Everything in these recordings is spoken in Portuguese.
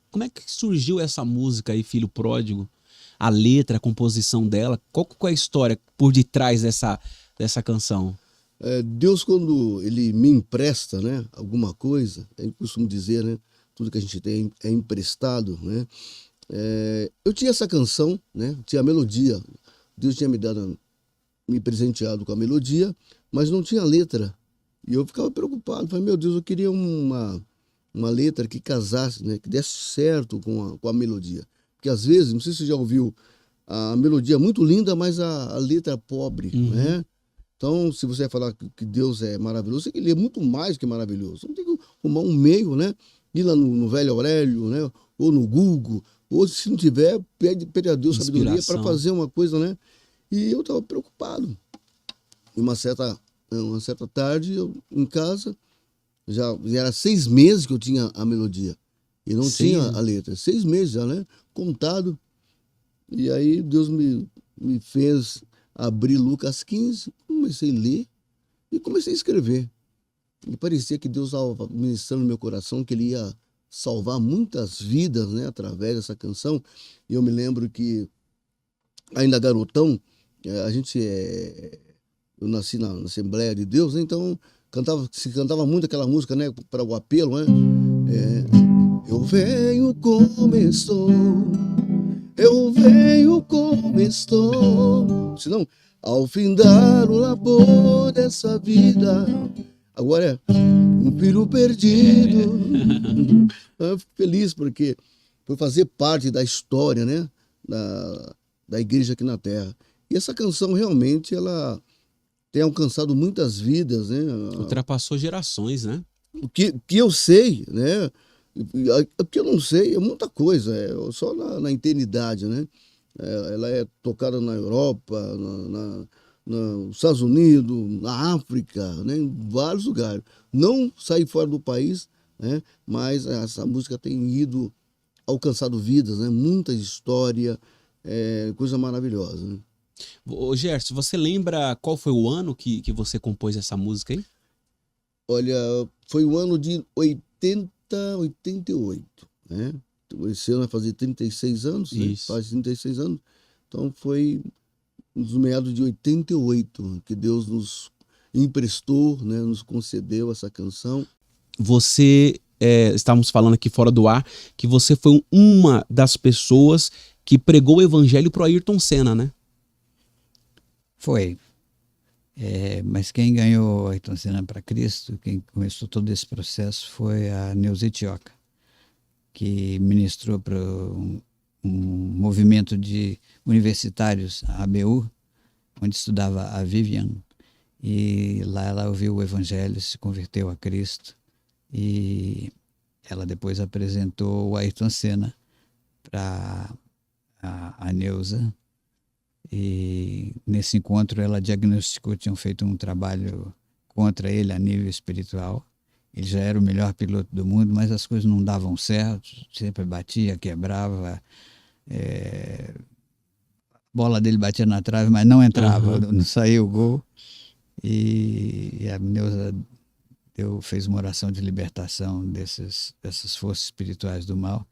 Como é que surgiu essa música aí, Filho Pródigo? A letra, a composição dela? Qual é a história por detrás dessa canção? Deus, quando ele me empresta, né, alguma coisa, eu costumo dizer, né, tudo que a gente tem é emprestado, né? Eu tinha essa canção, né, tinha a melodia. Deus tinha me presenteado com a melodia, mas não tinha letra. E eu ficava preocupado, falei, meu Deus, eu queria uma letra que casasse, né, que desse certo com a melodia. Porque às vezes, não sei se você já ouviu, a melodia é muito linda, mas a letra é pobre, né? Então, se você falar que Deus é maravilhoso, você tem que ler muito mais que maravilhoso. Você não tem que arrumar um meio, né? Ir lá no Velho Aurélio, né? Ou no Google, ou se não tiver, pede a Deus sabedoria para fazer uma coisa, né? E eu estava preocupado. E uma certa tarde, eu em casa, já era 6 meses que eu tinha a melodia. E não tinha a letra. 6 meses já, né? Contado. E aí Deus me fez abrir Lucas 15, comecei a ler e comecei a escrever. E parecia que Deus estava ministrando no meu coração que ele ia salvar muitas vidas, né, através dessa canção. E eu me lembro que, ainda garotão, eu nasci na Assembleia de Deus, né, então se cantava muito aquela música, né, para o apelo, né? Eu venho como estou, eu venho como estou. Senão, ao findar o labor dessa vida, agora é um filho perdido. Eu fico feliz porque foi fazer parte da história, né, da igreja aqui na Terra. E essa canção realmente ela tem alcançado muitas vidas, né? Ultrapassou gerações, né? O que eu sei, né? O que eu não sei é muita coisa, só na eternidade, né? Ela é tocada na Europa, nos Estados Unidos, na África, né? Em vários lugares. Não saí fora do país, né? Mas essa música tem alcançado vidas, né? Muita história, coisa maravilhosa, né? Ô Gerson, você lembra qual foi o ano que você compôs essa música aí? Olha, foi o ano de 88, né? Esse ano vai fazer 36 anos, né? Faz 36 anos. Então foi nos meados de 88 que Deus nos emprestou, né? Nos concedeu essa canção. Você, estávamos falando aqui fora do ar, que você foi uma das pessoas que pregou o evangelho pro Ayrton Senna, né? Foi. Mas quem ganhou a Ayrton Senna para Cristo, quem começou todo esse processo foi a Neuza Itioca, que ministrou para um movimento de universitários, a ABU, onde estudava a Vivian. E lá ela ouviu o evangelho, se converteu a Cristo. E ela depois apresentou o Ayrton Senna para a Neuza. E nesse encontro ela diagnosticou, tinham feito um trabalho contra ele a nível espiritual. Ele já era o melhor piloto do mundo, mas as coisas não davam certo, sempre batia, quebrava, a bola dele batia na trave, mas não entrava, não saía o gol. E a Neuza fez uma oração de libertação dessas forças espirituais do mal.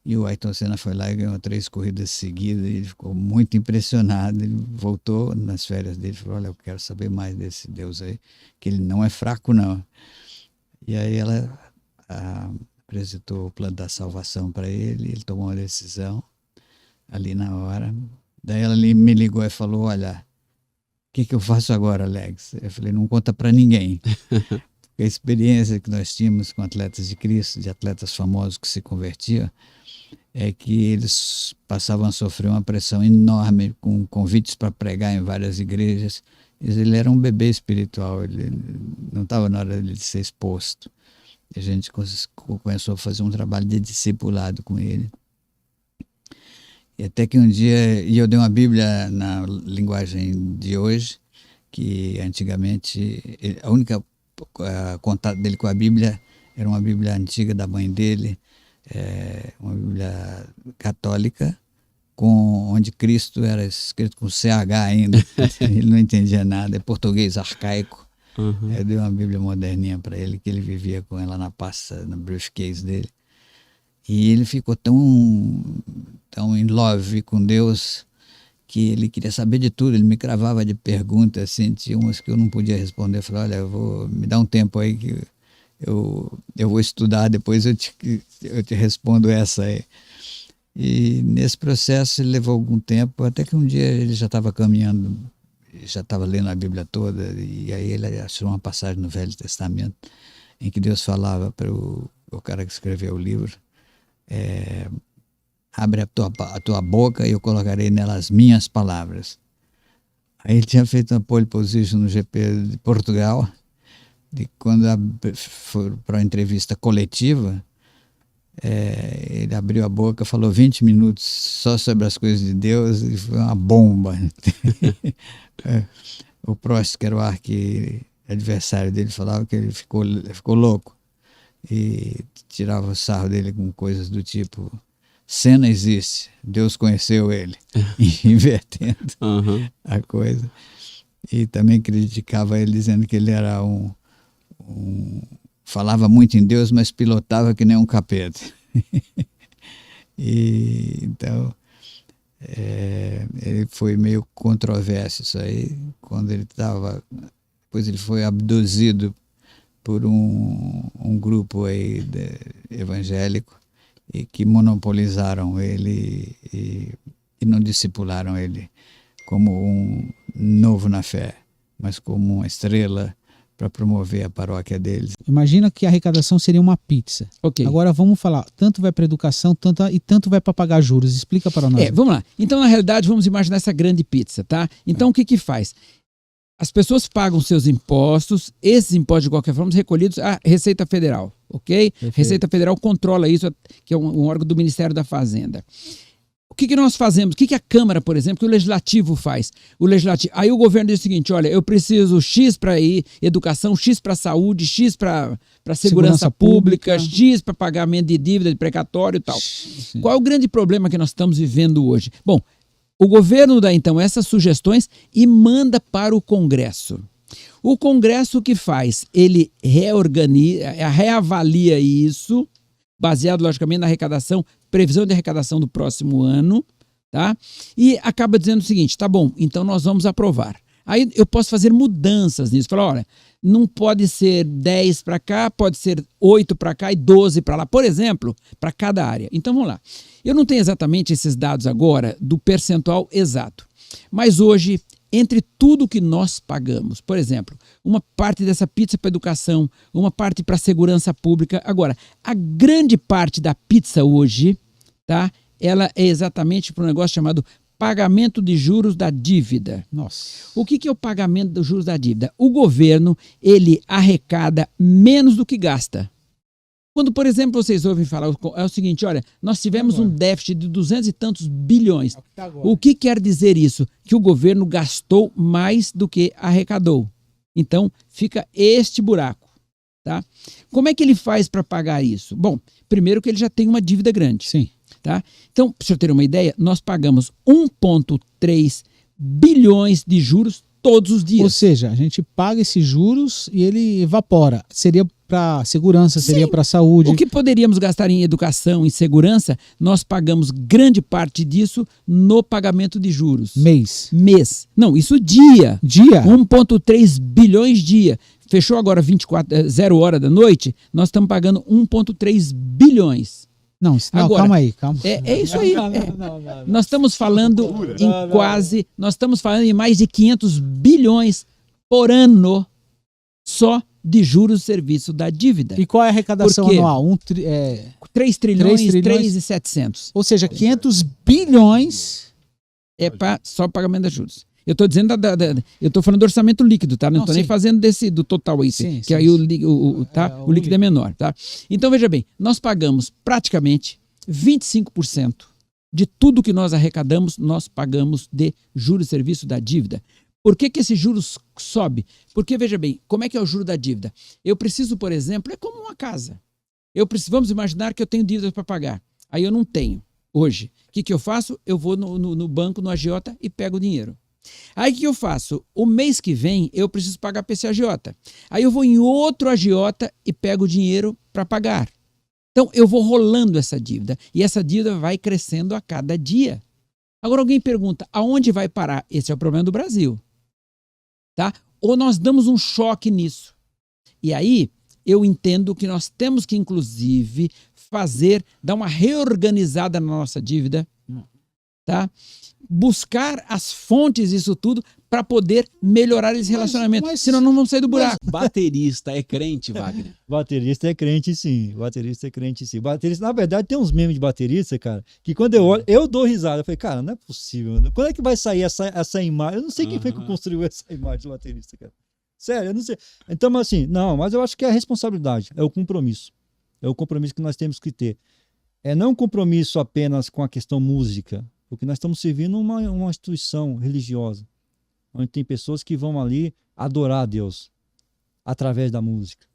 E o Ayrton Senna foi lá e ganhou 3 corridas seguidas. E ele ficou muito impressionado. Ele voltou nas férias dele e falou: olha, eu quero saber mais desse Deus aí, que ele não é fraco, não. E aí ela apresentou o plano da salvação para ele, ele tomou uma decisão ali na hora. Daí ela me ligou e falou, olha, o que eu faço agora, Alex? Eu falei, não conta para ninguém. Porque a experiência que nós tínhamos com atletas de Cristo, de atletas famosos que se convertiam, é que eles passavam a sofrer uma pressão enorme com convites para pregar em várias igrejas. Ele era um bebê espiritual, ele não estava na hora de ser exposto. A gente começou a fazer um trabalho de discipulado com ele. E até que um dia, e eu dei uma Bíblia na linguagem de hoje, que antigamente, a única contato dele com a Bíblia era uma Bíblia antiga da mãe dele, uma Bíblia católica, onde Cristo era escrito com CH ainda, ele não entendia nada, é português arcaico. Uhum. Eu dei uma Bíblia moderninha para ele, que ele vivia com ela na pasta, no briefcase dele. E ele ficou tão in love com Deus que ele queria saber de tudo. Ele me cravava de perguntas, assim, tinha umas que eu não podia responder. Eu falei, olha, me dá um tempo aí que eu vou estudar, depois eu te respondo essa aí. E nesse processo ele levou algum tempo, até que um dia ele já estava caminhando, já estava lendo a Bíblia toda, e aí ele achou uma passagem no Velho Testamento em que Deus falava para o cara que escreveu o livro, abre a tua boca e eu colocarei nela as minhas palavras. Aí ele tinha feito uma pole position no GP de Portugal, e quando foi para uma entrevista coletiva, ele abriu a boca, falou 20 minutos só sobre as coisas de Deus e foi uma bomba. O Prost, que era o adversário dele, falava que ele ficou louco e tirava o sarro dele com coisas do tipo: Senna existe, Deus conheceu ele, invertendo a coisa. E também criticava ele, dizendo que ele era falava muito em Deus, mas pilotava que nem um capeta. E então ele foi meio controverso isso aí, quando ele estava, depois ele foi abduzido por um grupo aí evangélico e que monopolizaram ele e não discipularam ele como um novo na fé, mas como uma estrela para promover a paróquia deles. Imagina que a arrecadação seria uma pizza. Ok. Agora vamos falar, tanto vai para educação, tanto vai para pagar juros. Explica para nós. Vamos lá. Então, na realidade, vamos imaginar essa grande pizza, tá? Então, o que faz? As pessoas pagam seus impostos, esses impostos, de qualquer forma, são recolhidos à Receita Federal, ok? Perfeito. Receita Federal controla isso, que é um órgão do Ministério da Fazenda. O que nós fazemos? O que a Câmara, por exemplo, que o Legislativo faz? Aí o governo diz o seguinte: olha, eu preciso X para educação, X para saúde, X para segurança pública, X para pagamento de dívida, de precatório e tal. Sim. Qual é o grande problema que nós estamos vivendo hoje? Bom, o governo dá então essas sugestões e manda para o Congresso. O Congresso o que faz? Ele reavalia isso, baseado logicamente na arrecadação, previsão de arrecadação do próximo ano, tá? E acaba dizendo o seguinte: tá bom, então nós vamos aprovar. Aí eu posso fazer mudanças nisso, falar, olha, não pode ser 10 para cá, pode ser 8 para cá e 12 para lá, por exemplo, para cada área. Então vamos lá. Eu não tenho exatamente esses dados agora do percentual exato, mas hoje, entre tudo que nós pagamos, por exemplo, uma parte dessa pizza para educação, uma parte para segurança pública. Agora, a grande parte da pizza hoje, tá? Ela é exatamente para um negócio chamado pagamento de juros da dívida. Nossa. O que é o pagamento dos juros da dívida? O governo, ele arrecada menos do que gasta. Quando, por exemplo, vocês ouvem falar, é o seguinte: olha, nós tivemos um déficit de 200 e tantos bilhões. O que quer dizer isso? Que o governo gastou mais do que arrecadou. Então, fica este buraco, tá? Como é que ele faz para pagar isso? Bom, primeiro que ele já tem uma dívida grande. Sim. Tá? Então, para você ter uma ideia, nós pagamos 1,3 bilhões de juros todos os dias. Ou seja, a gente paga esses juros e ele evapora. Seria para segurança, seria para saúde. O que poderíamos gastar em educação, em segurança, nós pagamos grande parte disso no pagamento de juros. Mês. Não, isso dia. Dia? 1,3 bilhões dia. fechou agora 0 hora da noite, nós estamos pagando 1,3 bilhões. Não, Agora, calma aí, calma. É isso aí. Não, É. não, não. Nós estamos falando nós estamos falando em mais de 500 bilhões por ano só de juros e serviço da dívida. E qual é a arrecadação Por quê? anual? 3 trilhões, 3 trilhões. 3.700. Ou seja, 500 bilhões. É só pagamento de juros. Eu estou dizendo eu estou falando do orçamento líquido, tá? Não estou nem sim. fazendo do total aí, Sim, que sim, aí sim. o líquido é menor, tá? Então veja bem, nós pagamos praticamente 25% de tudo que nós arrecadamos, nós pagamos de juros e serviço da dívida. Por que esse juros sobe? Porque veja bem, como é que é o juro da dívida? Eu preciso, por exemplo, é como uma casa. Vamos imaginar que eu tenho dívidas para pagar. Aí eu não tenho hoje. O que eu faço? Eu vou no banco, no agiota e pego o dinheiro. Aí o que eu faço? O mês que vem eu preciso pagar PC agiota. Aí eu vou em outro agiota e pego o dinheiro para pagar. Então eu vou rolando essa dívida e essa dívida vai crescendo a cada dia. Agora alguém pergunta, aonde vai parar? Esse é o problema do Brasil. Tá? Ou nós damos um choque nisso. E aí eu entendo que nós temos que inclusive dar uma reorganizada na nossa dívida, tá? Buscar as fontes disso tudo para poder melhorar esse relacionamento. Senão não vamos sair do buraco. Baterista é crente, Wagner? Baterista é crente, sim. Baterista é crente, sim. Baterista, na verdade, tem uns memes de baterista, cara, que quando eu olho, eu dou risada. Eu falei, cara, não é possível. Quando é que vai sair essa imagem? Eu não sei quem foi que construiu essa imagem de baterista, cara. Sério, eu não sei. Então, assim, mas eu acho que é a responsabilidade, é o compromisso. É o compromisso que nós temos que ter. É não um compromisso apenas com a questão música, porque nós estamos servindo uma instituição religiosa, onde tem pessoas que vão ali adorar a Deus através da música,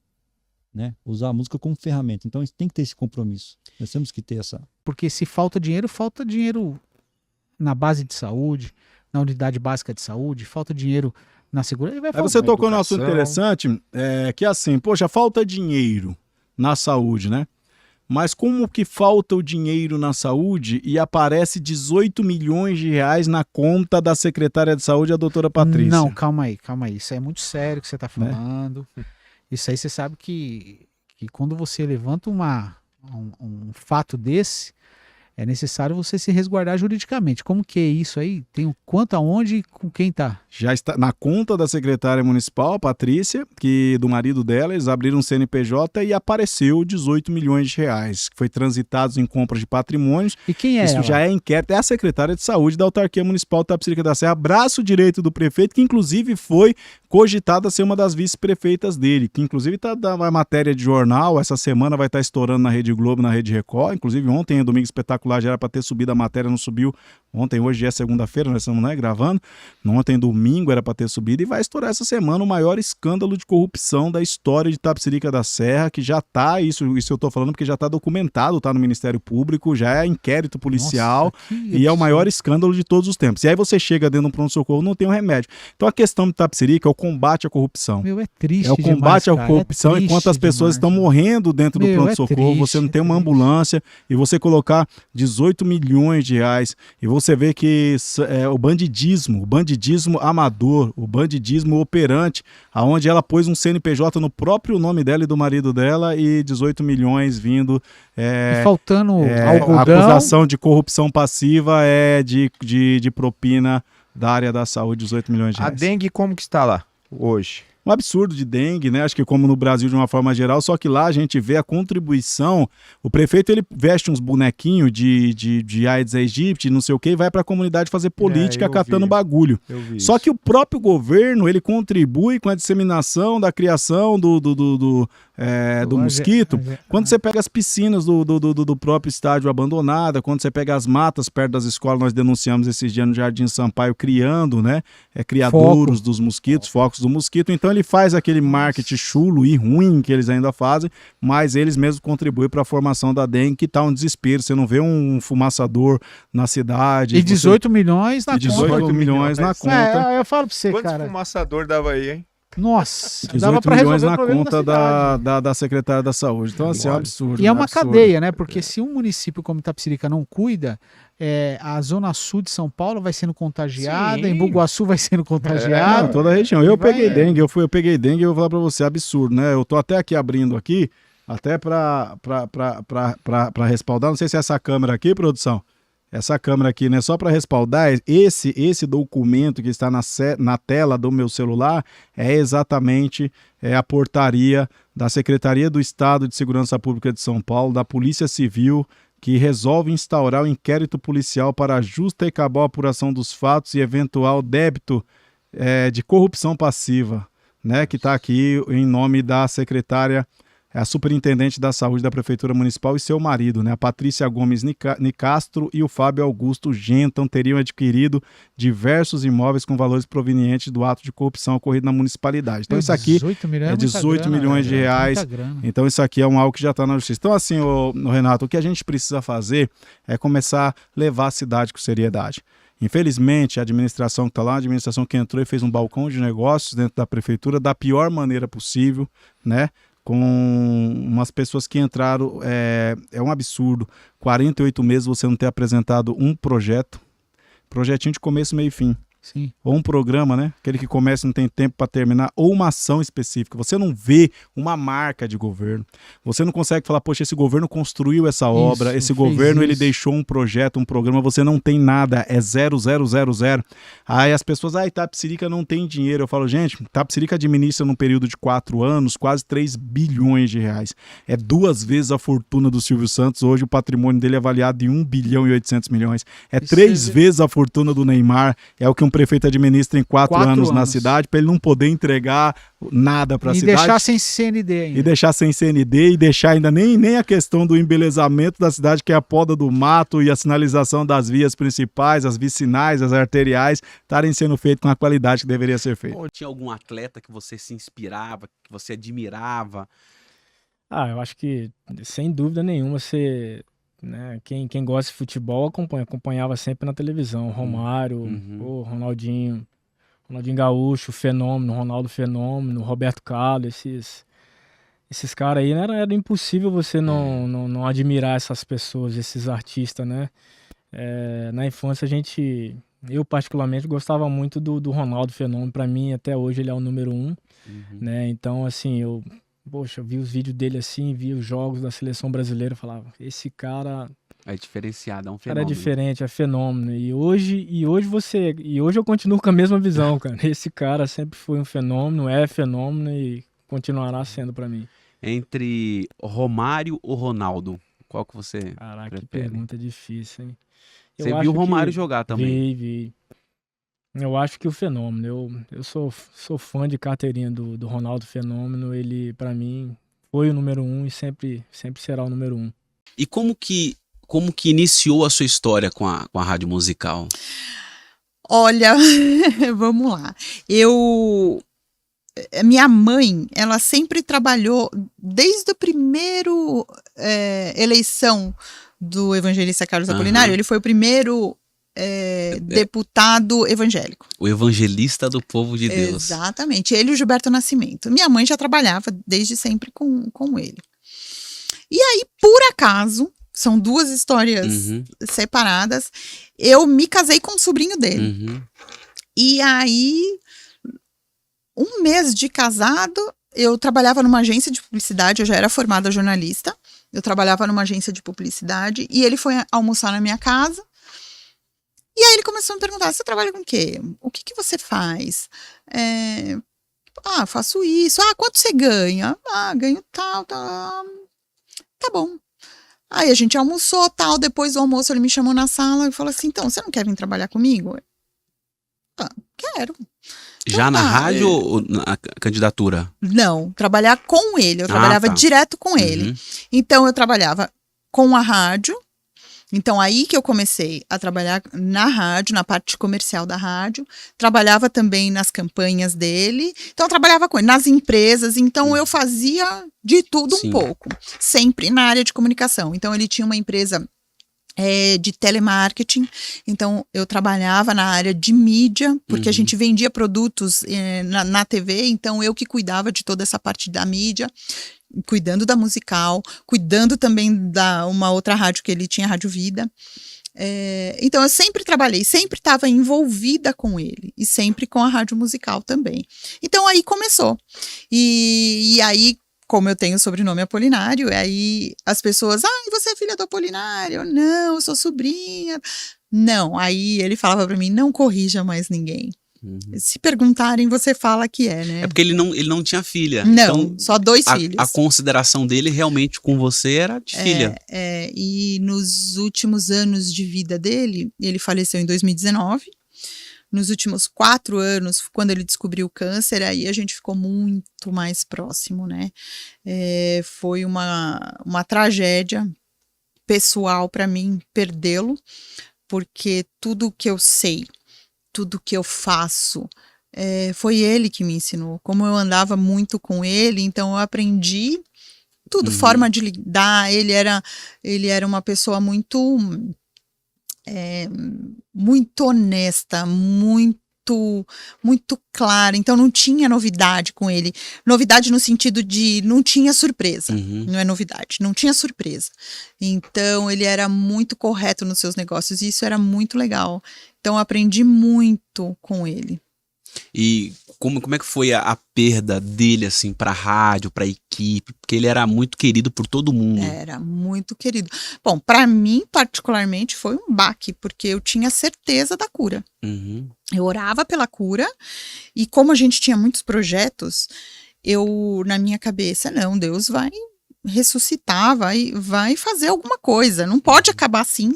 né? Usar a música como ferramenta. Então, a gente tem que ter esse compromisso. Nós temos que ter essa... Porque se falta dinheiro na base de saúde, na unidade básica de saúde, falta dinheiro na segurança. Vai Aí faltar. você tocou num assunto interessante, que é assim, poxa, falta dinheiro na saúde, né? Mas como que falta o dinheiro na saúde e aparece 18 milhões de reais na conta da secretária de saúde, a doutora Patrícia? Não, calma aí. Isso aí é muito sério que você está falando. Isso aí você sabe que quando você levanta um fato desse, é necessário você se resguardar juridicamente. Como que é isso aí? Tem o quanto, aonde e com quem tá? Já está na conta da secretária municipal, a Patrícia, que do marido dela, eles abriram um CNPJ e apareceu 18 milhões de reais, que foi transitados em compras de patrimônios. E quem é Isso ela? já é inquérito, é a secretária de saúde da autarquia municipal de Tapicerica da Serra, braço direito do prefeito, que inclusive foi cogitada a ser uma das vice-prefeitas dele, que inclusive está dando matéria de jornal, essa semana vai estar estourando na Rede Globo, na Rede Record, inclusive ontem, em Domingo Espetacular, já era para ter subido a matéria, não subiu ontem, hoje já é segunda-feira, nós estamos gravando, ontem domingo era para ter subido e vai estourar essa semana o maior escândalo de corrupção da história de Tapicerica da Serra, que já está, isso eu estou falando porque já está documentado, está no Ministério Público, já é inquérito policial. Nossa, e é o maior escândalo de todos os tempos. E aí você chega dentro de um pronto-socorro, não tem um remédio. Então a questão de Tapicerica é o combate à corrupção. Meu, é triste É o combate demais, à cara. corrupção, É triste enquanto as pessoas demais. estão morrendo dentro do Meu, pronto-socorro, é você não triste, tem uma é triste. ambulância e você colocar 18 milhões de reais e você vê que o bandidismo amador, o bandidismo operante, aonde ela pôs um CNPJ no próprio nome dela e do marido dela e 18 milhões vindo... E faltando a algodão. acusação de corrupção passiva é de propina da área da saúde, 18 milhões de A reais. dengue como que está lá hoje? Um absurdo de dengue, né? Acho que como no Brasil de uma forma geral, só que lá a gente vê a contribuição. O prefeito, ele veste uns bonequinhos de Aedes aegypti, não sei o que, e vai para a comunidade fazer política eu catando vi. bagulho. Eu vi Só isso. que o próprio governo, ele contribui com a disseminação da criação do mosquito. Quando você pega as piscinas do próprio estádio abandonada, quando você pega as matas perto das escolas, nós denunciamos esses dias no Jardim Sampaio, criando, né? Criadouros dos mosquitos, focos do mosquito. Então ele faz aquele marketing chulo e ruim que eles ainda fazem, mas eles mesmos contribuem para a formação da dengue, que tá um desespero. Você não vê um fumaçador na cidade. E 18 milhões na e 18 conta. milhões na conta. Eu falo pra você, Quantos cara. fumaçador dava aí, hein? Nossa, 18 milhões na conta da secretária da saúde. Então, assim, é um absurdo. E é uma absurdo. cadeia, né? Porque se um município como Itapecerica não cuida, a zona sul de São Paulo vai sendo contagiada, Sim. em Bugaçu vai sendo contagiada. Não, toda a região. Eu peguei dengue, eu peguei dengue e eu vou falar pra você, absurdo, né? Eu tô até aqui abrindo aqui, até pra respaldar, não sei se é essa câmera aqui, produção, essa câmera aqui, né? Só para respaldar, esse documento que está na tela do meu celular é exatamente a portaria da Secretaria do Estado de Segurança Pública de São Paulo, da Polícia Civil, que resolve instaurar o inquérito policial para a justa e cabal apuração dos fatos e eventual débito de corrupção passiva, né? Que está aqui em nome da secretária, a superintendente da saúde da Prefeitura Municipal e seu marido, né? A Patrícia Gomes Nicastro e o Fábio Augusto Genton teriam adquirido diversos imóveis com valores provenientes do ato de corrupção ocorrido na municipalidade. Então isso aqui 18 milhões é 18 milhões de reais. Então isso aqui é algo que já está na justiça. Então assim, Renato, o que a gente precisa fazer é começar a levar a cidade com seriedade. Infelizmente, a administração que está lá, a administração que entrou e fez um balcão de negócios dentro da prefeitura da pior maneira possível, né? Com umas pessoas que entraram, é um absurdo, 48 meses você não ter apresentado um projetinho de começo, meio e fim. Sim. Ou um programa, né? Aquele que começa e não tem tempo para terminar, ou uma ação específica. Você não vê uma marca de governo. Você não consegue falar, poxa, esse governo construiu essa obra, esse governo ele deixou um projeto, um programa, você não tem nada, é 0, 0, 0, 0. Aí as pessoas, Itapecerica não tem dinheiro. Eu falo, gente, Itapecerica administra num período de 4 anos quase 3 bilhões de reais. É 2 vezes a fortuna do Silvio Santos. Hoje o patrimônio dele é avaliado em 1 bilhão e 800 milhões. É 3 vezes a fortuna do Neymar. É o que um prefeito administra em 4 anos na cidade, para ele não poder entregar nada para a cidade. E deixar sem CND ainda. E deixar sem CND, e deixar ainda nem a questão do embelezamento da cidade, que é a poda do mato e a sinalização das vias principais, as vicinais, as arteriais, estarem sendo feitas com a qualidade que deveria ser feita. Ou tinha algum atleta que você se inspirava, que você admirava? Eu acho que, sem dúvida nenhuma, você... Né? Quem gosta de futebol acompanhava sempre na televisão. Romário, Ronaldinho Gaúcho, Fenômeno, Ronaldo Fenômeno, Roberto Carlos, esses caras aí, era impossível você não admirar essas pessoas, esses artistas, né? Na infância eu particularmente gostava muito do Ronaldo Fenômeno. Para mim, até hoje, ele é o número 1, né? Então, assim, eu vi os vídeos dele assim, vi os jogos da seleção brasileira, falava, esse cara é diferenciado, é um cara fenômeno. É diferente, é fenômeno. E hoje eu continuo com a mesma visão, cara. Esse cara sempre foi um fenômeno, é fenômeno e continuará sendo pra mim. Entre Romário ou Ronaldo, qual que você Caraca, que prefere? pergunta difícil, hein? Você viu o Romário jogar também? Vi. Eu acho que o Fenômeno, eu sou fã de carteirinha do Ronaldo Fenômeno. Ele, pra mim, foi o número 1 e sempre será o número 1. E como que iniciou a sua história com a rádio musical? Olha, vamos lá. Minha mãe, ela sempre trabalhou, desde a primeira eleição do evangelista Carlos Apolinário, ele foi o primeiro deputado evangélico. O evangelista do povo de Deus. Exatamente, ele e o Gilberto Nascimento. Minha mãe já trabalhava desde sempre com ele. E aí, por acaso, são 2 histórias separadas, eu me casei com o sobrinho dele. E aí, 1 mês de casado, eu trabalhava numa agência de publicidade, eu já era formada jornalista, eu trabalhava numa agência de publicidade, e ele foi almoçar na minha casa. E aí ele começou a me perguntar, você trabalha com o quê? O que você faz? Faço isso. Quanto você ganha? Ganho tal. Tá bom. Aí a gente almoçou, tal. Depois do almoço ele me chamou na sala e falou assim, então, você não quer vir trabalhar comigo? Quero. Já na rádio ou na candidatura? Não, trabalhar com ele. Eu trabalhava direto com ele. Então eu trabalhava com a rádio. Então, aí que eu comecei a trabalhar na rádio, na parte comercial da rádio. Trabalhava também nas campanhas dele. Então, eu trabalhava com ele, nas empresas. Então, eu fazia de tudo um pouco. Sempre na área de comunicação. Então, ele tinha uma empresa de telemarketing. Então, eu trabalhava na área de mídia, porque a gente vendia produtos na TV, então eu que cuidava de toda essa parte da mídia, cuidando da musical, cuidando também da uma outra rádio que ele tinha, Rádio Vida. Então, eu sempre trabalhei, sempre estava envolvida com ele, e sempre com a rádio musical também. Então, aí começou. E aí, como eu tenho o sobrenome Apolinário, aí as pessoas, você é filha do Apolinário? Não, eu sou sobrinha. Não, aí ele falava pra mim, não corrija mais ninguém. Se perguntarem, você fala que é, né? É porque ele não tinha filha. Não, então, só 2 filhos. A consideração dele realmente com você era de filha. E nos últimos anos de vida dele, ele faleceu em 2019. Nos últimos 4 anos, quando ele descobriu o câncer, aí a gente ficou muito mais próximo, né? Foi uma tragédia pessoal para mim perdê-lo, porque tudo que eu sei, tudo que eu faço, foi ele que me ensinou. Como eu andava muito com ele, então eu aprendi tudo, forma de lidar. Ele era uma pessoa muito honesta, muito clara, então não tinha novidade com ele. Novidade no sentido de não tinha surpresa, não é novidade, não tinha surpresa. Então ele era muito correto nos seus negócios e isso era muito legal. Então eu aprendi muito com ele. E como é que foi a perda dele, assim, pra rádio, pra equipe? Porque ele era muito querido por todo mundo. Era muito querido. Bom, pra mim, particularmente, foi um baque, porque eu tinha certeza da cura. Eu orava pela cura, e como a gente tinha muitos projetos, na minha cabeça, não, Deus vai ressuscitar, vai fazer alguma coisa, não pode acabar assim,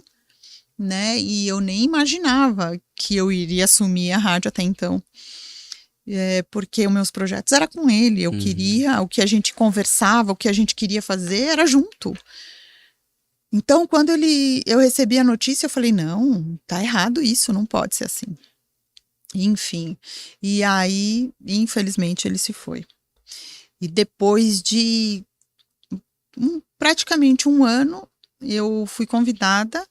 né? E eu nem imaginava que eu iria assumir a rádio até então. Porque os meus projetos eram com ele, eu queria, o que a gente conversava, o que a gente queria fazer era junto. Então, quando eu recebi a notícia, eu falei, não, tá errado isso, não pode ser assim. Enfim, e aí, infelizmente, ele se foi. E depois de praticamente 1 ano, eu fui convidada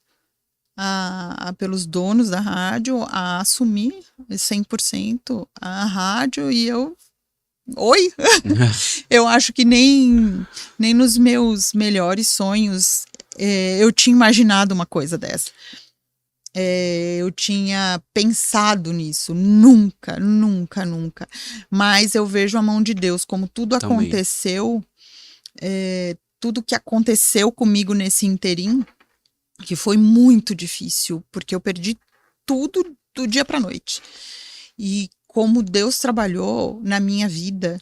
pelos donos da rádio a assumir 100% a rádio, e oi! Eu acho que nem nos meus melhores sonhos eu tinha imaginado uma coisa dessa. Eu tinha pensado nisso, nunca. Mas eu vejo a mão de Deus, como tudo aconteceu, tudo que aconteceu comigo nesse interim, que foi muito difícil, porque eu perdi tudo do dia para noite. E como Deus trabalhou na minha vida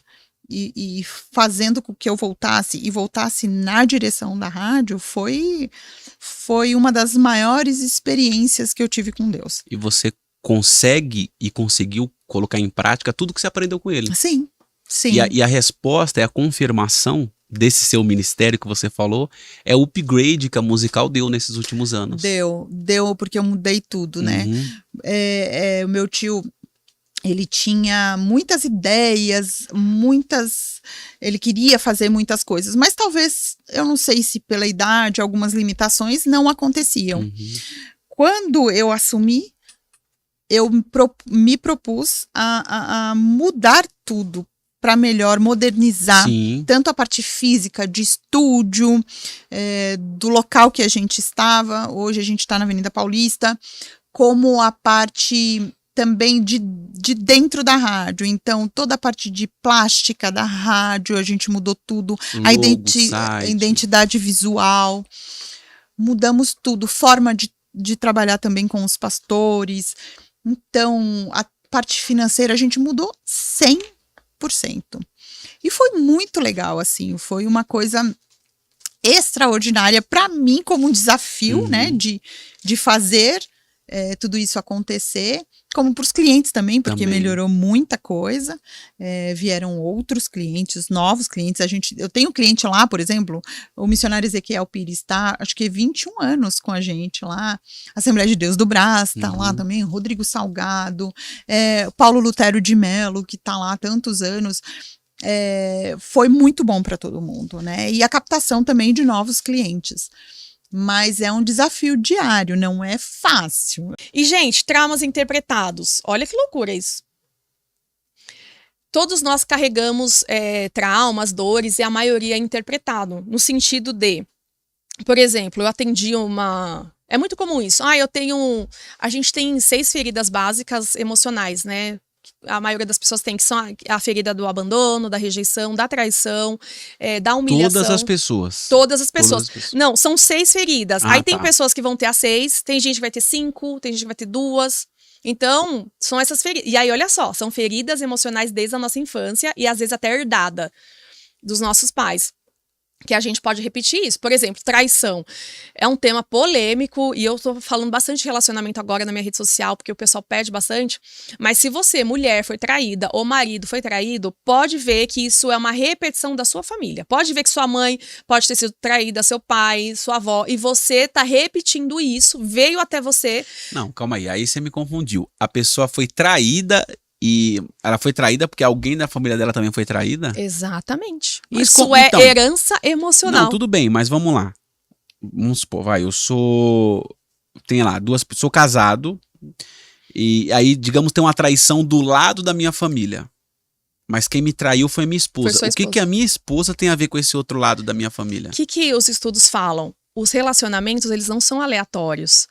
e fazendo com que eu voltasse na direção da rádio, foi uma das maiores experiências que eu tive com Deus. E você conseguiu colocar em prática tudo que você aprendeu com ele. Sim. E a resposta é a confirmação desse seu ministério que você falou, é o upgrade que a musical deu nesses últimos anos. Deu porque eu mudei tudo, né? O meu tio, ele tinha muitas ideias, ele queria fazer muitas coisas, mas talvez, eu não sei se pela idade, algumas limitações não aconteciam. Quando eu assumi, eu me propus a mudar tudo para melhor, modernizar tanto a parte física de estúdio, do local que a gente estava. Hoje a gente está na Avenida Paulista, como a parte também de dentro da rádio. Então, toda a parte de plástica da rádio, a gente mudou tudo, a identidade visual, mudamos tudo, forma de trabalhar também com os pastores. Então, a parte financeira a gente mudou 100%. E foi muito legal, assim, foi uma coisa extraordinária para mim, como um desafio, né, de fazer tudo isso acontecer, como para os clientes também, porque melhorou muita coisa. Vieram outros clientes, novos clientes. Eu tenho um cliente lá, por exemplo, o missionário Ezequiel Pires está, acho que 21 anos com a gente lá. Assembleia de Deus do Brás está lá também, Rodrigo Salgado, Paulo Lutero de Mello, que está lá há tantos anos. Foi muito bom para todo mundo, né? E a captação também de novos clientes. mas é um desafio diário, não é fácil. E, gente, traumas interpretados. Olha que loucura isso. Todos nós carregamos traumas, dores, e a maioria é interpretado. No sentido de, por exemplo, eu atendi uma... É muito comum isso. A gente tem 6 feridas básicas emocionais, né? A maioria das pessoas tem, que são a ferida do abandono, da rejeição, da traição, da humilhação. Todas as pessoas. Todas as pessoas. Não, são 6 feridas. Aí tem tá. pessoas que vão ter as 6, tem gente que vai ter 5, tem gente que vai ter 2. Então, são essas feridas. E aí, olha só, são feridas emocionais desde a nossa infância e às vezes até herdada dos nossos pais. Que a gente pode repetir isso. Por exemplo, traição. É um tema polêmico e eu tô falando bastante de relacionamento agora na minha rede social, porque o pessoal pede bastante. Mas se você, mulher, foi traída ou marido foi traído, pode ver que isso é uma repetição da sua família. Pode ver que sua mãe pode ter sido traída, seu pai, sua avó, e você tá repetindo isso, veio até você. Não, calma aí você me confundiu. A pessoa foi traída... E ela foi traída porque alguém da família dela também foi traída? Exatamente. Mas Isso é herança emocional. Não, tudo bem, mas vamos lá. Vamos supor, eu sou... Tem lá, sou casado. E aí, digamos, tem uma traição do lado da minha família. Mas quem me traiu foi minha esposa. O que a minha esposa tem a ver com esse outro lado da minha família? O que os estudos falam? Os relacionamentos, eles não são aleatórios.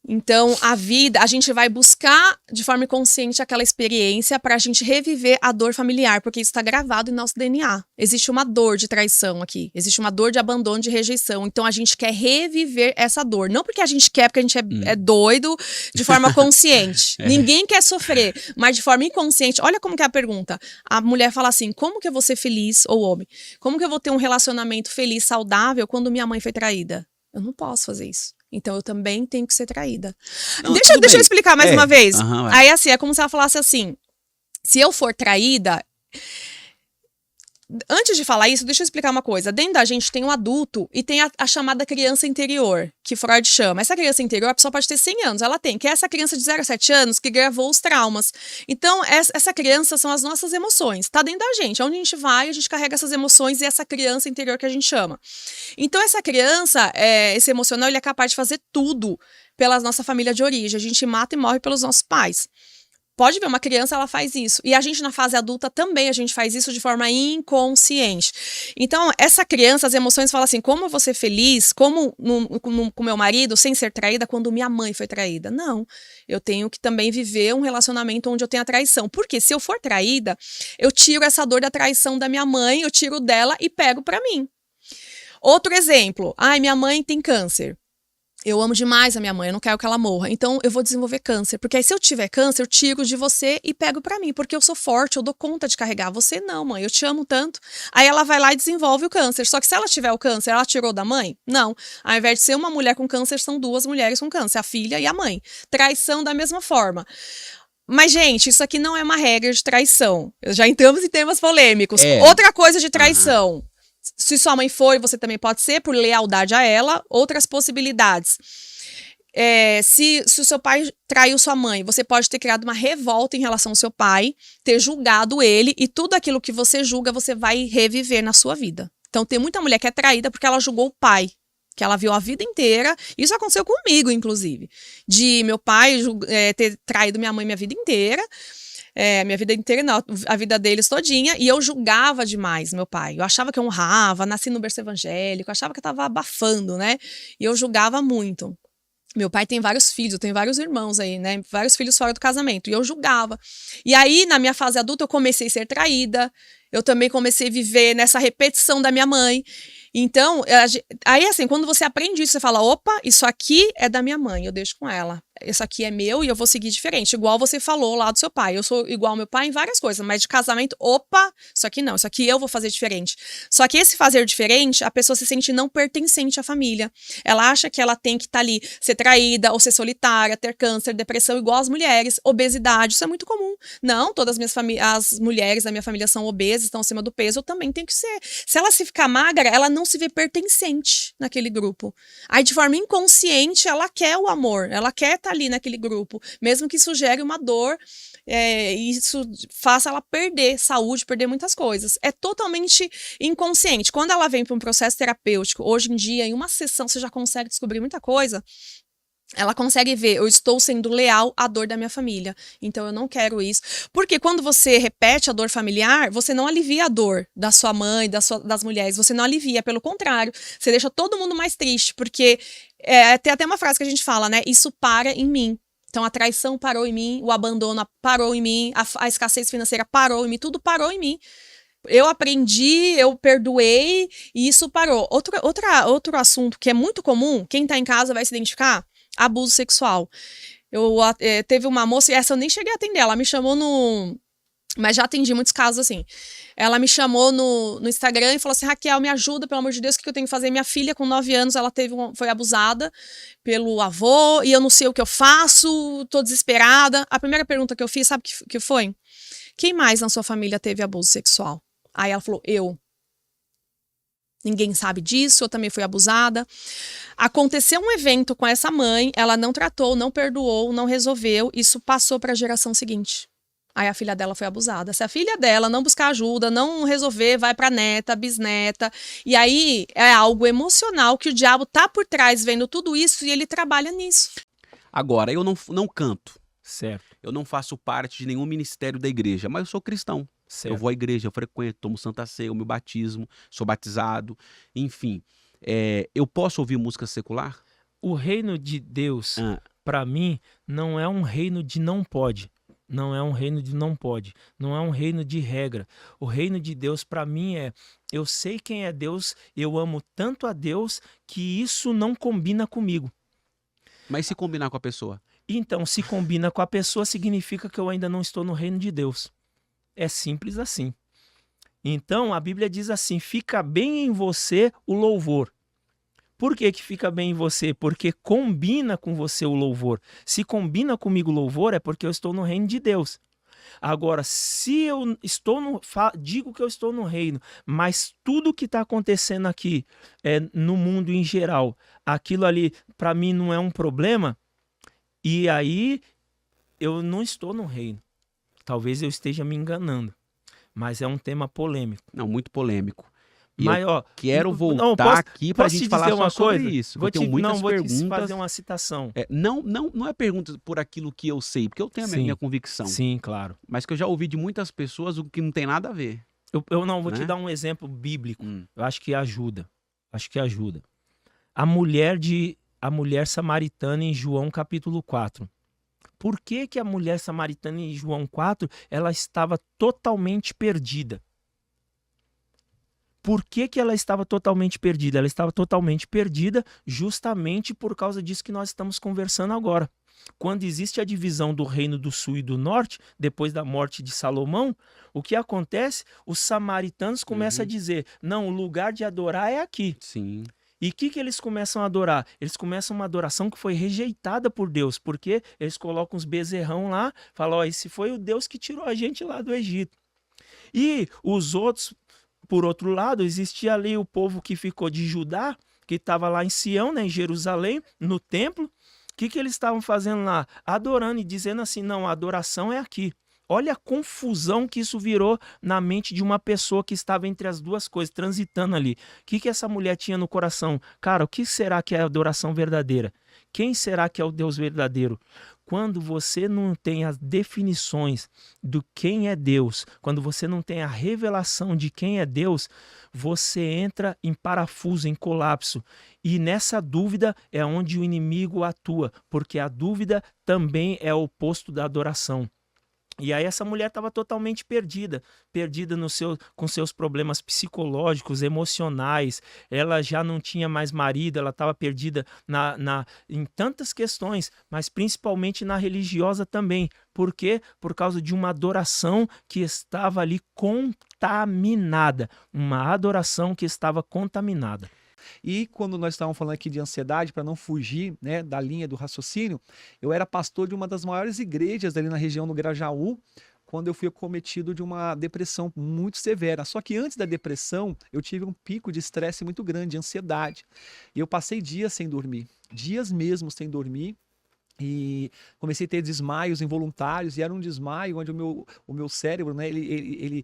Então, a gente vai buscar de forma inconsciente aquela experiência para a gente reviver a dor familiar, porque isso está gravado em nosso DNA. Existe uma dor de traição aqui, existe uma dor de abandono, de rejeição. Então, a gente quer reviver essa dor. Não porque a gente quer, porque a gente é doido, de forma consciente. Ninguém quer sofrer, mas de forma inconsciente. Olha como que é a pergunta. A mulher fala assim, como que eu vou ser feliz, ou homem, como que eu vou ter um relacionamento feliz, saudável, quando minha mãe foi traída? Eu não posso fazer isso. Então, eu também tenho que ser traída. Não, deixa eu explicar mais uma vez. Aí, assim, é como se ela falasse assim, se eu for traída... Antes de falar isso, deixa eu explicar uma coisa. Dentro da gente tem um adulto e tem a chamada criança interior, que Freud chama. Essa criança interior, a pessoa pode ter 100 anos, ela tem, que é essa criança de 0 a 7 anos que gravou os traumas. Então, essa criança são as nossas emoções, tá dentro da gente. Onde a gente vai, a gente carrega essas emoções e essa criança interior que a gente chama. Então, essa criança, esse emocional, ele é capaz de fazer tudo pela nossa família de origem. A gente mata e morre pelos nossos pais. Pode ver, uma criança, ela faz isso. E a gente, na fase adulta, também a gente faz isso de forma inconsciente. Então, essa criança, as emoções falam assim, como eu vou ser feliz, como com meu marido, sem ser traída, quando minha mãe foi traída? Não. Eu tenho que também viver um relacionamento onde eu tenho a traição. Porque se eu for traída, eu tiro essa dor da traição da minha mãe, eu tiro dela e pego pra mim. Outro exemplo. Minha mãe tem câncer. Eu amo demais a minha mãe, eu não quero que ela morra. Então, eu vou desenvolver câncer. Porque aí, se eu tiver câncer, eu tiro de você e pego pra mim. Porque eu sou forte, eu dou conta de carregar. Você não, mãe, eu te amo tanto. Aí, ela vai lá e desenvolve o câncer. Só que se ela tiver o câncer, ela tirou da mãe? Não. Ao invés de ser uma mulher com câncer, são 2 mulheres com câncer. A filha e a mãe. Traição da mesma forma. Mas, gente, isso aqui não é uma regra de traição. Já entramos em temas polêmicos. Outra coisa de traição. Se sua mãe foi, você também pode ser, por lealdade a ela. Outras possibilidades. Se o seu pai traiu sua mãe, você pode ter criado uma revolta em relação ao seu pai, ter julgado ele, e tudo aquilo que você julga, você vai reviver na sua vida. Então, tem muita mulher que é traída porque ela julgou o pai, que ela viu a vida inteira. Isso aconteceu comigo, inclusive. De meu pai ter traído minha mãe minha vida inteira. Minha vida inteira não, a vida deles todinha, e eu julgava demais meu pai. Eu achava que eu honrava, nasci no berço evangélico, eu achava que eu tava abafando, né? E eu julgava muito. Meu pai tem vários filhos, eu tenho vários irmãos aí, né? Vários filhos fora do casamento, e eu julgava. E aí, na minha fase adulta, eu comecei a ser traída, eu também comecei a viver nessa repetição da minha mãe. Então, aí assim, quando você aprende isso, você fala, opa, isso aqui é da minha mãe, eu deixo com ela. Isso aqui é meu e eu vou seguir diferente. Igual você falou lá do seu pai. Eu sou igual ao meu pai em várias coisas, mas de casamento, opa, isso aqui não, isso aqui eu vou fazer diferente. Só que esse fazer diferente, a pessoa se sente não pertencente à família. Ela acha que ela tem que estar ali, ser traída ou ser solitária, ter câncer, depressão, igual as mulheres, obesidade, isso é muito comum. Não, todas as mulheres da minha família são obesas, vezes estão acima do peso, eu também tenho que ser. Se ela se ficar magra, ela não se vê pertencente naquele grupo. Aí, de forma inconsciente, ela quer o amor, ela quer estar ali naquele grupo, mesmo que isso gere uma dor, isso faça ela perder saúde, perder muitas coisas. É totalmente inconsciente. Quando ela vem para um processo terapêutico, hoje em dia, em uma sessão, você já consegue descobrir muita coisa. Ela consegue ver, eu estou sendo leal à dor da minha família, então eu não quero isso. Porque quando você repete a dor familiar, você não alivia a dor da sua mãe, das mulheres, você não alivia, pelo contrário, você deixa todo mundo mais triste, porque tem até uma frase que a gente fala, né? Isso para em mim. Então a traição parou em mim, o abandono parou em mim, a escassez financeira parou em mim, tudo parou em mim. Eu aprendi, eu perdoei e isso parou. Outro assunto que é muito comum, quem tá em casa vai se identificar, abuso sexual. Teve uma moça, e essa eu nem cheguei a atender, ela me chamou mas já atendi muitos casos assim. Ela me chamou no Instagram e falou assim, Raquel, me ajuda, pelo amor de Deus, o que eu tenho que fazer? Minha filha, com 9 anos, ela foi abusada pelo avô, e eu não sei o que eu faço, tô desesperada. A primeira pergunta que eu fiz, sabe o que foi? Quem mais na sua família teve abuso sexual? Aí ela falou, eu. Ninguém sabe disso, eu também fui abusada. Aconteceu um evento com essa mãe, ela não tratou, não perdoou, não resolveu, isso passou para a geração seguinte. Aí a filha dela foi abusada. Se a filha dela não buscar ajuda, não resolver, vai para neta, bisneta. E aí é algo emocional que o diabo tá por trás vendo tudo isso e ele trabalha nisso. Agora, eu não canto. Certo. Eu não faço parte de nenhum ministério da igreja, mas eu sou cristão. Certo. Eu vou à igreja, eu frequento, tomo Santa Ceia, eu me batismo, sou batizado, enfim. Eu posso ouvir música secular? O reino de Deus, para mim, não é um reino de não pode. Não é um reino de não pode. Não é um reino de regra. O reino de Deus, para mim, eu sei quem é Deus, eu amo tanto a Deus que isso não combina comigo. Mas se combinar com a pessoa? Então, se combina com a pessoa, significa que eu ainda não estou no reino de Deus. É simples assim. Então, a Bíblia diz assim, fica bem em você o louvor. Por que fica bem em você? Porque combina com você o louvor. Se combina comigo o louvor, é porque eu estou no reino de Deus. Agora, se eu digo que eu estou no reino, mas tudo que está acontecendo aqui, no mundo em geral, aquilo ali, para mim, não é um problema, e aí eu não estou no reino. Talvez eu esteja me enganando, mas é um tema polêmico. Não, muito polêmico. E mas, ó, quero voltar aqui para a gente falar só sobre isso. Vou te fazer uma citação. Não é pergunta por aquilo que eu sei, porque eu tenho a minha convicção. Sim, claro. Mas que eu já ouvi de muitas pessoas o que não tem nada a ver. Eu não vou te dar um exemplo bíblico. Eu acho que ajuda. A mulher samaritana em João capítulo 4. Por que a mulher samaritana em João 4 ela estava totalmente perdida? Por que ela estava totalmente perdida? Ela estava totalmente perdida justamente por causa disso que nós estamos conversando agora. Quando existe a divisão do reino do sul e do norte, depois da morte de Salomão, o que acontece? Os samaritanos começam a dizer, não, o lugar de adorar é aqui. Sim. E o que eles começam a adorar? Eles começam uma adoração que foi rejeitada por Deus, porque eles colocam os bezerrão lá, falam, esse foi o Deus que tirou a gente lá do Egito. E os outros, por outro lado, existia ali o povo que ficou de Judá, que estava lá em Sião, né, em Jerusalém, no templo. O que eles estavam fazendo lá? Adorando e dizendo assim, não, a adoração é aqui. Olha a confusão que isso virou na mente de uma pessoa que estava entre as duas coisas, transitando ali. O que essa mulher tinha no coração? Cara, o que será que é a adoração verdadeira? Quem será que é o Deus verdadeiro? Quando você não tem as definições do quem é Deus, quando você não tem a revelação de quem é Deus, você entra em parafuso, em colapso. E nessa dúvida é onde o inimigo atua, porque a dúvida também é o oposto da adoração. E aí essa mulher estava totalmente perdida com seus problemas psicológicos, emocionais. Ela já não tinha mais marido, ela estava perdida em tantas questões, mas principalmente na religiosa também. Por quê? Por causa de uma adoração que estava ali contaminada. Uma adoração que estava contaminada. E quando nós estávamos falando aqui de ansiedade, para não fugir, né, da linha do raciocínio, eu era pastor de uma das maiores igrejas ali na região do Grajaú, quando eu fui acometido de uma depressão muito severa. Só que antes da depressão, eu tive um pico de estresse muito grande, de ansiedade. E eu passei dias sem dormir, dias mesmo sem dormir. E comecei a ter desmaios involuntários, e era um desmaio onde o meu cérebro, né, ele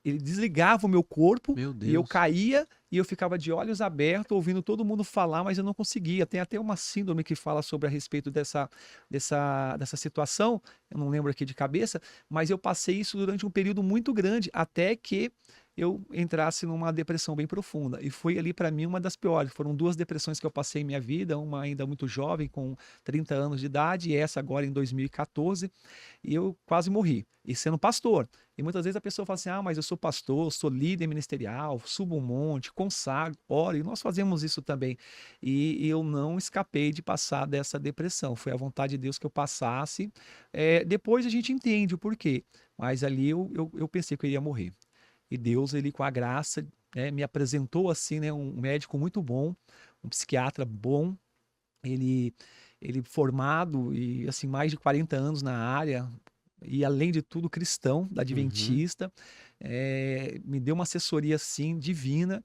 desligava o meu corpo, Meu e eu Deus. caía e eu ficava de olhos abertos, ouvindo todo mundo falar, mas eu não conseguia. Tem até uma síndrome que fala sobre a respeito dessa situação, eu não lembro aqui de cabeça, mas eu passei isso durante um período muito grande, até que eu entrasse numa depressão bem profunda. E foi ali para mim uma das piores. Foram 2 depressões que eu passei em minha vida, uma ainda muito jovem, com 30 anos de idade, e essa agora em 2014, e eu quase morri. E sendo pastor. E muitas vezes a pessoa fala assim: ah, mas eu sou pastor, sou líder ministerial, subo um monte, consagro, oro, e nós fazemos isso também. E eu não escapei de passar dessa depressão. Foi a vontade de Deus que eu passasse. Depois a gente entende o porquê. Mas ali eu pensei que eu iria morrer. E Deus, ele com a graça, né, me apresentou assim, né, um médico muito bom, um psiquiatra bom, ele formado e assim mais de 40 anos na área, e além de tudo cristão, da adventista, me deu uma assessoria assim divina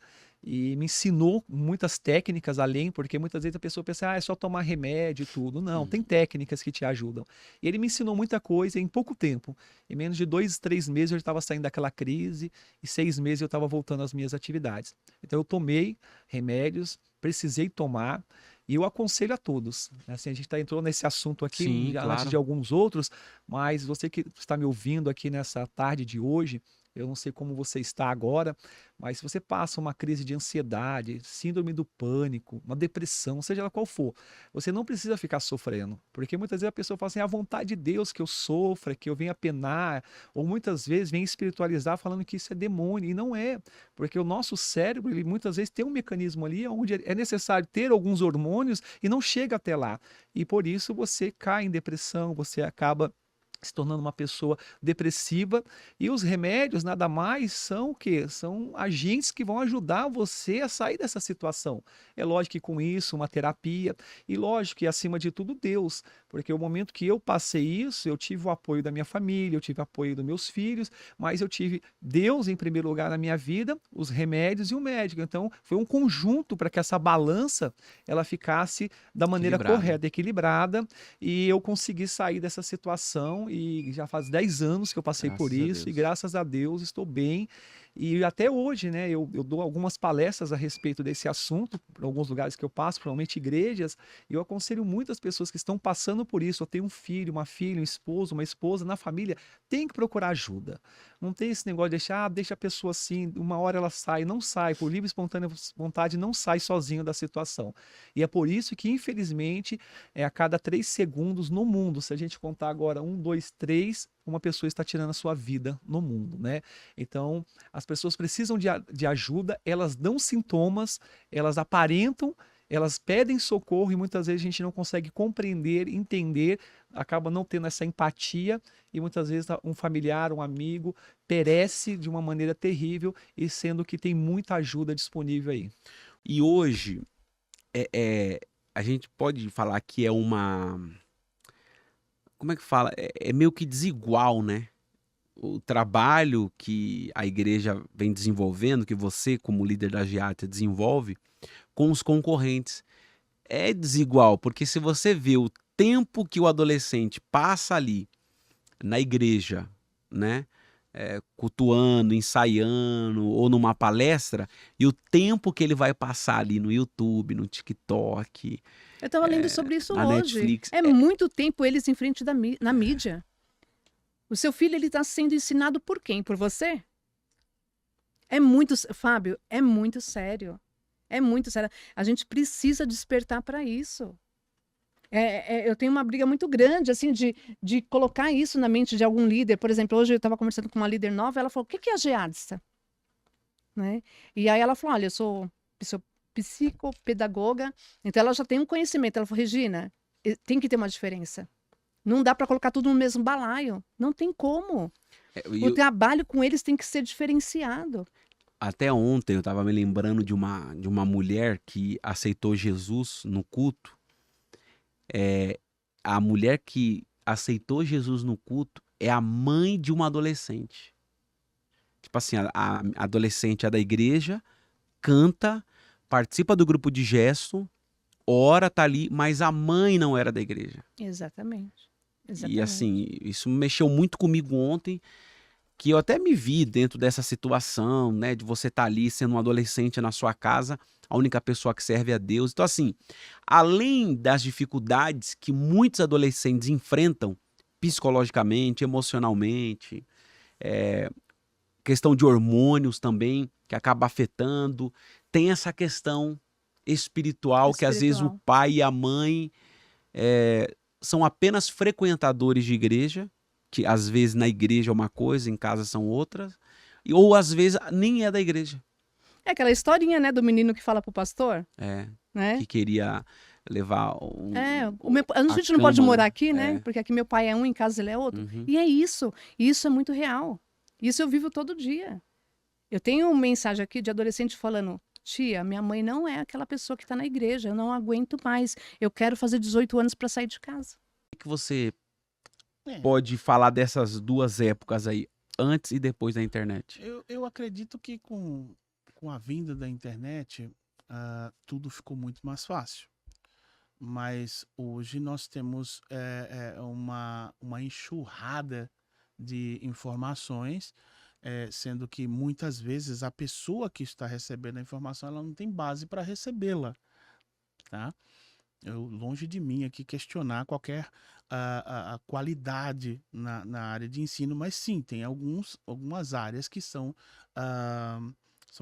e me ensinou muitas técnicas além, porque muitas vezes a pessoa pensa, é só tomar remédio e tudo. Não, tem técnicas que te ajudam. E ele me ensinou muita coisa em pouco tempo. Em menos de 2, 3 meses eu estava saindo daquela crise, e 6 meses eu estava voltando às minhas atividades. Então eu tomei remédios, precisei tomar, e eu aconselho a todos. Assim, a gente entrou nesse assunto aqui Sim, já claro. antes de alguns outros, mas você que está me ouvindo aqui nessa tarde de hoje, eu não sei como você está agora, mas se você passa uma crise de ansiedade, síndrome do pânico, uma depressão, seja ela qual for, você não precisa ficar sofrendo. Porque muitas vezes a pessoa fala assim, é a vontade de Deus que eu sofra, que eu venha penar, ou muitas vezes vem espiritualizar falando que isso é demônio, e não é. Porque o nosso cérebro, ele muitas vezes tem um mecanismo ali onde é necessário ter alguns hormônios e não chega até lá. E por isso você cai em depressão, você acaba se tornando uma pessoa depressiva, e os remédios nada mais são o quê? São agentes que vão ajudar você a sair dessa situação. É lógico que com isso, uma terapia, e lógico que acima de tudo Deus, porque o momento que eu passei isso, eu tive o apoio da minha família, eu tive o apoio dos meus filhos, mas eu tive Deus em primeiro lugar na minha vida, os remédios e o médico. Então foi um conjunto para que essa balança ela ficasse da maneira correta, equilibrada, e eu consegui sair dessa situação. E já faz 10 anos que eu passei por isso, e graças a Deus estou bem. E até hoje, né, eu dou algumas palestras a respeito desse assunto, para alguns lugares que eu passo, provavelmente igrejas, e eu aconselho muitas pessoas que estão passando por isso. Eu tenho um filho, uma filha, um esposo, uma esposa na família, tem que procurar ajuda. Não tem esse negócio de deixar, deixa a pessoa assim, uma hora ela sai, não sai, por livre e espontânea vontade, não sai sozinho da situação. E é por isso que, infelizmente, a cada 3 segundos no mundo, se a gente contar agora 1, 2, 3, uma pessoa está tirando a sua vida no mundo, né? Então, as pessoas precisam de ajuda, elas dão sintomas, elas aparentam, elas pedem socorro, e muitas vezes a gente não consegue compreender, entender, acaba não tendo essa empatia, e muitas vezes um familiar, um amigo, perece de uma maneira terrível, e sendo que tem muita ajuda disponível aí. E hoje, a gente pode falar que é uma... Como é que fala? É meio que desigual, né? O trabalho que a igreja vem desenvolvendo, que você, como líder da Giardia, desenvolve com os concorrentes. É desigual, porque se você vê o tempo que o adolescente passa ali na igreja, né? Cultuando, ensaiando ou numa palestra, e o tempo que ele vai passar ali no YouTube, no TikTok. Eu estava lendo sobre isso na hoje. Netflix. Muito tempo eles em frente na mídia. O seu filho ele está sendo ensinado por quem? Por você? Fábio, é muito sério. É muito sério. A gente precisa despertar para isso. Eu tenho uma briga muito grande assim de colocar isso na mente de algum líder. Por exemplo, hoje eu estava conversando com uma líder nova, ela falou, o que é a Giardia? Né? E aí ela falou, olha, eu sou psicopedagoga, então ela já tem um conhecimento. Ela falou, Regina, tem que ter uma diferença. Não dá para colocar tudo no mesmo balaio. Não tem como. O trabalho com eles tem que ser diferenciado. Até ontem eu estava me lembrando de uma mulher que aceitou Jesus no culto. A mulher que aceitou Jesus no culto, é a mãe de uma adolescente. Tipo assim, a adolescente é da igreja, canta, participa do grupo de gesto, ora, tá ali, mas a mãe não era da igreja. Exatamente. E Exatamente. assim, isso mexeu muito comigo ontem, que eu até me vi dentro dessa situação, né, de você estar ali sendo um adolescente na sua casa, a única pessoa que serve a Deus. Então assim, além das dificuldades que muitos adolescentes enfrentam psicologicamente, emocionalmente, questão de hormônios também, que acaba afetando, tem essa questão espiritual, que às vezes o Espiritual. pai e a mãe são apenas frequentadores de igreja, que às vezes na igreja é uma coisa, em casa são outras, ou às vezes nem é da igreja. É aquela historinha, né, do menino que fala pro pastor, né? Que queria levar A gente não pode cama, morar né? aqui, né? Porque aqui meu pai é um, em casa ele é outro. Uhum. E é isso. Isso é muito real. Isso eu vivo todo dia. Eu tenho uma mensagem aqui de adolescente falando: tia, minha mãe não é aquela pessoa que está na igreja, eu não aguento mais. Eu quero fazer 18 anos para sair de casa. O que você pode falar dessas duas épocas aí, antes e depois da internet? Eu acredito que com a vinda da internet, tudo ficou muito mais fácil. Mas hoje nós temos uma enxurrada de informações, sendo que muitas vezes a pessoa que está recebendo a informação ela não tem base para recebê-la, tá? Longe de mim aqui questionar qualquer a qualidade na área de ensino, mas sim, tem algumas áreas que são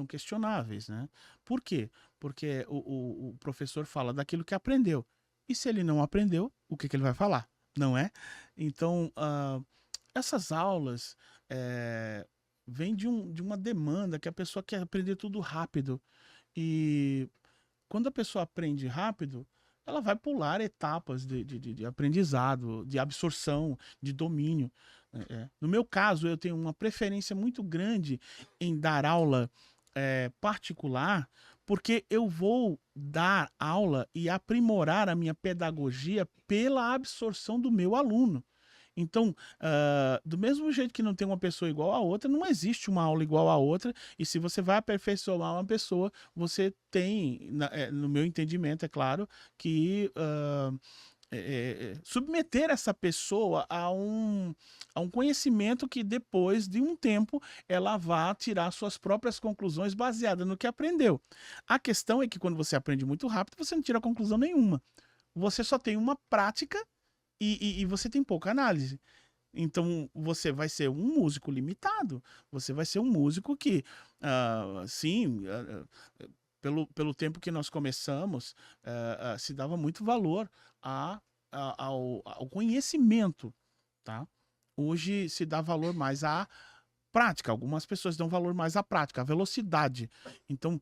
questionáveis, né? Por quê? Porque o professor fala daquilo que aprendeu. E se ele não aprendeu, o que ele vai falar? Não é? Então, essas aulas vêm de uma demanda que a pessoa quer aprender tudo rápido. E quando a pessoa aprende rápido, ela vai pular etapas de aprendizado, de absorção, de domínio. No meu caso, eu tenho uma preferência muito grande em dar aula particular, porque eu vou dar aula e aprimorar a minha pedagogia pela absorção do meu aluno. Então, do mesmo jeito que não tem uma pessoa igual a outra, não existe uma aula igual a outra, e se você vai aperfeiçoar uma pessoa, você tem, no meu entendimento, é claro, que submeter essa pessoa a um conhecimento que depois de um tempo ela vá tirar suas próprias conclusões baseadas no que aprendeu. A questão é que quando você aprende muito rápido, você não tira conclusão nenhuma. Você só tem uma prática e você tem pouca análise. Então, você vai ser um músico limitado. Você vai ser um músico que, pelo tempo que nós começamos, se dava muito valor ao conhecimento, tá? Hoje se dá valor mais à prática. Algumas pessoas dão valor mais à prática, à velocidade. Então,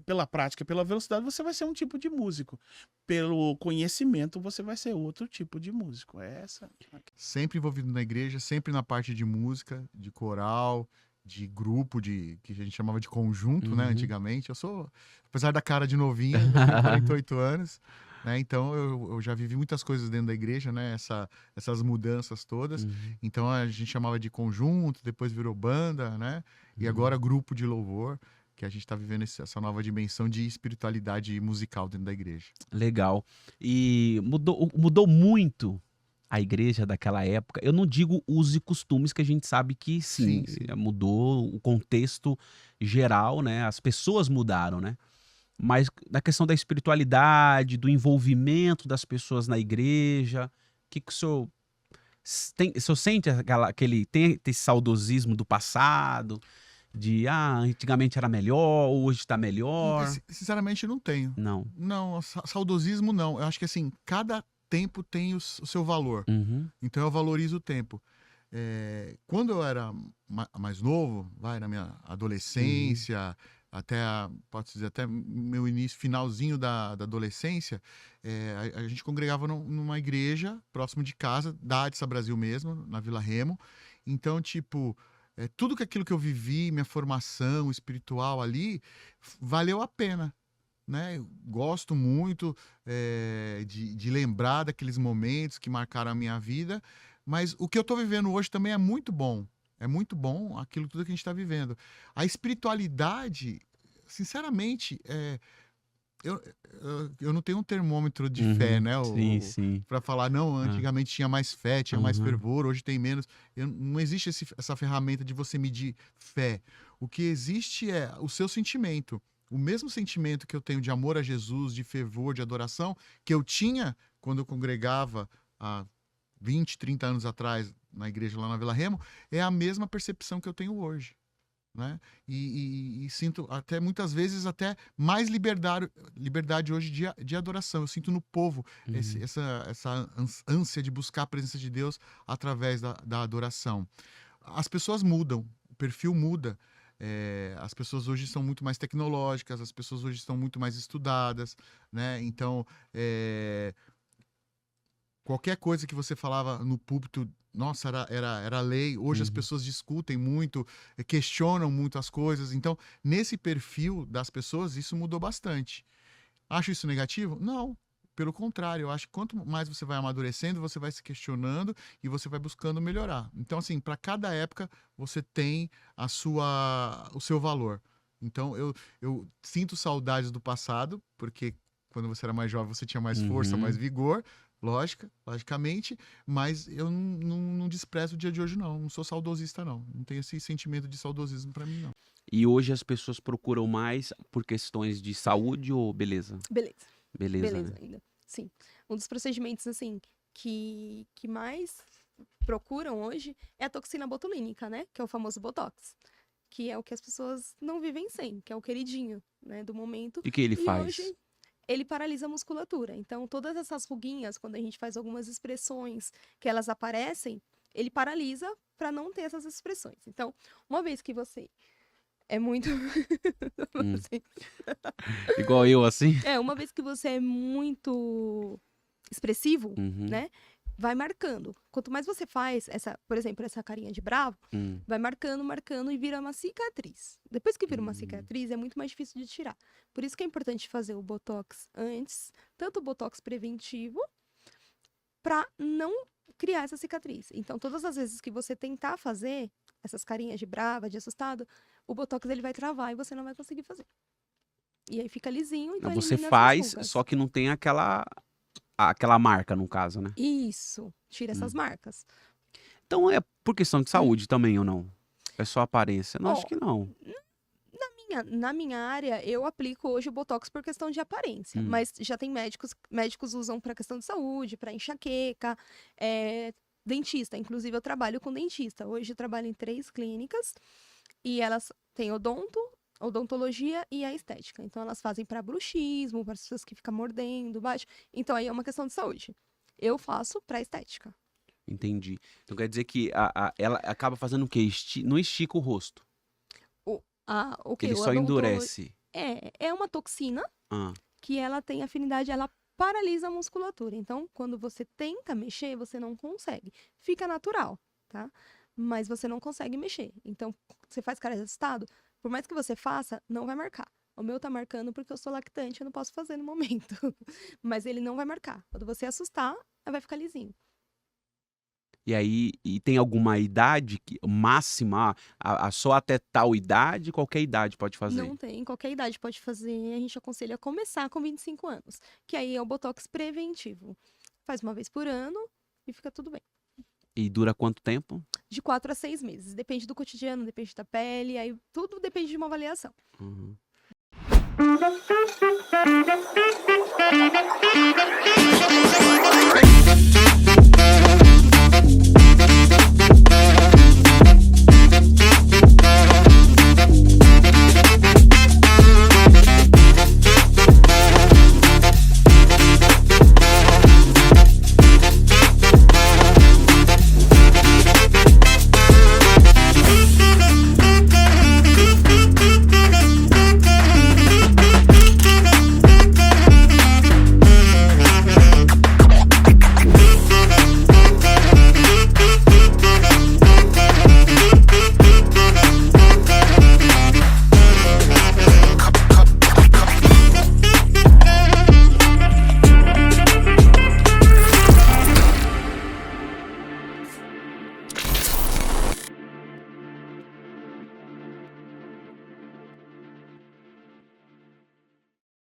pela prática, pela velocidade, você vai ser um tipo de músico. Pelo conhecimento, você vai ser outro tipo de músico. Sempre envolvido na igreja, sempre na parte de música, de coral, de grupo, que a gente chamava de conjunto, né, antigamente. Eu sou, apesar da cara de novinho, eu tenho 48 anos, né, então eu já vivi muitas coisas dentro da igreja, né, essas mudanças todas. Então a gente chamava de conjunto, depois virou banda, né, e agora grupo de louvor, que a gente está vivendo essa nova dimensão de espiritualidade musical dentro da igreja. Legal. E mudou muito a igreja daquela época. Eu não digo usos e costumes, que a gente sabe que sim. Mudou o contexto geral, né? As pessoas mudaram, né? Mas da questão da espiritualidade, do envolvimento das pessoas na igreja, o que o senhor tem? O senhor sente tem esse saudosismo do passado? De, antigamente era melhor, hoje tá melhor? Sinceramente, não tenho. Não, saudosismo não. Eu acho que assim, cada tempo tem o seu valor. Então eu valorizo o tempo. Quando eu era mais novo, na minha adolescência, pode dizer, até meu início, finalzinho da adolescência, a gente congregava numa igreja próximo de casa, da Adsa Brasil mesmo, na Vila Remo. Então, tipo, tudo aquilo que eu vivi, minha formação espiritual ali, valeu a pena, né? Eu gosto muito de lembrar daqueles momentos que marcaram a minha vida, Mas o que eu tô vivendo hoje também é muito bom. É muito bom aquilo tudo que a gente está vivendo. A espiritualidade, sinceramente, eu não tenho um termômetro de fé, né? Sim. Para falar, não, antigamente tinha mais fé, tinha mais fervor, hoje tem menos. Não existe essa ferramenta de você medir fé. O que existe é o seu sentimento. O mesmo sentimento que eu tenho de amor a Jesus, de fervor, de adoração, que eu tinha quando eu congregava há 20, 30 anos atrás na igreja lá na Vila Remo, é a mesma percepção que eu tenho hoje. Né? E sinto até muitas vezes até mais liberdade hoje de adoração. Eu sinto no povo essa ânsia de buscar a presença de Deus através da adoração. As pessoas mudam, o perfil muda. As pessoas hoje são muito mais tecnológicas, as pessoas hoje estão muito mais estudadas, né? Então, qualquer coisa que você falava no púlpito, nossa, era lei. Hoje as pessoas discutem muito, questionam muito as coisas. Então, nesse perfil das pessoas, isso mudou bastante. Acho isso negativo? Não. Pelo contrário, eu acho que quanto mais você vai amadurecendo, você vai se questionando e você vai buscando melhorar. Então, assim, para cada época, você tem o seu valor. Então, eu sinto saudades do passado, porque quando você era mais jovem, você tinha mais força, mais vigor. Logicamente, mas eu não desprezo o dia de hoje, não sou saudosista, não tenho esse sentimento de saudosismo para mim, não. E hoje as pessoas procuram mais por questões de saúde ou beleza? Beleza, né? Ainda, sim. Um dos procedimentos, assim, que mais procuram hoje é a toxina botulínica, né, que é o famoso Botox, que é o que as pessoas não vivem sem, que é o queridinho, né, do momento. E que ele faz? Hoje, ele paralisa a musculatura. Então, todas essas ruguinhas, quando a gente faz algumas expressões que elas aparecem, ele paralisa para não ter essas expressões. Então, uma vez que você é muito... Igual eu, assim? Uma vez que você é muito expressivo, né? Vai marcando. Quanto mais você faz, por exemplo, essa carinha de bravo, vai marcando e vira uma cicatriz. Depois que vira uma cicatriz, é muito mais difícil de tirar. Por isso que é importante fazer o Botox antes, tanto o Botox preventivo, para não criar essa cicatriz. Então, todas as vezes que você tentar fazer essas carinhas de brava, de assustado, o Botox ele vai travar e você não vai conseguir fazer. E aí fica lisinho. Então você faz, só que não tem aquela marca, no caso, né? Isso, tira essas marcas. Então é por questão de saúde também ou não? É só aparência? Não, acho que não. Na minha área, eu aplico hoje o Botox por questão de aparência. Mas já tem médicos usam para questão de saúde, para enxaqueca, dentista. Inclusive, eu trabalho com dentista. Hoje eu trabalho em 3 clínicas e elas têm odontologia e a estética. Então, elas fazem para bruxismo, para as pessoas que ficam mordendo baixo. Então, aí é uma questão de saúde. Eu faço para estética. Entendi. Então, quer dizer que ela acaba fazendo o quê? Não estica o rosto. O quê? Ele só endurece. É uma toxina que ela tem afinidade, ela paralisa a musculatura. Então, quando você tenta mexer, você não consegue. Fica natural, tá? Mas você não consegue mexer. Então, você faz cara de assustado, por mais que você faça, não vai marcar. O meu tá marcando porque eu sou lactante, eu não posso fazer no momento. Mas ele não vai marcar. Quando você assustar, vai ficar lisinho. E aí, tem alguma idade máxima? Só até tal idade? Qualquer idade pode fazer? Não tem, qualquer idade pode fazer. A gente aconselha a começar com 25 anos. Que aí é o Botox preventivo. Faz uma vez por ano e fica tudo bem. E dura quanto tempo? De 4 a 6 meses. Depende do cotidiano, depende da pele, aí tudo depende de uma avaliação.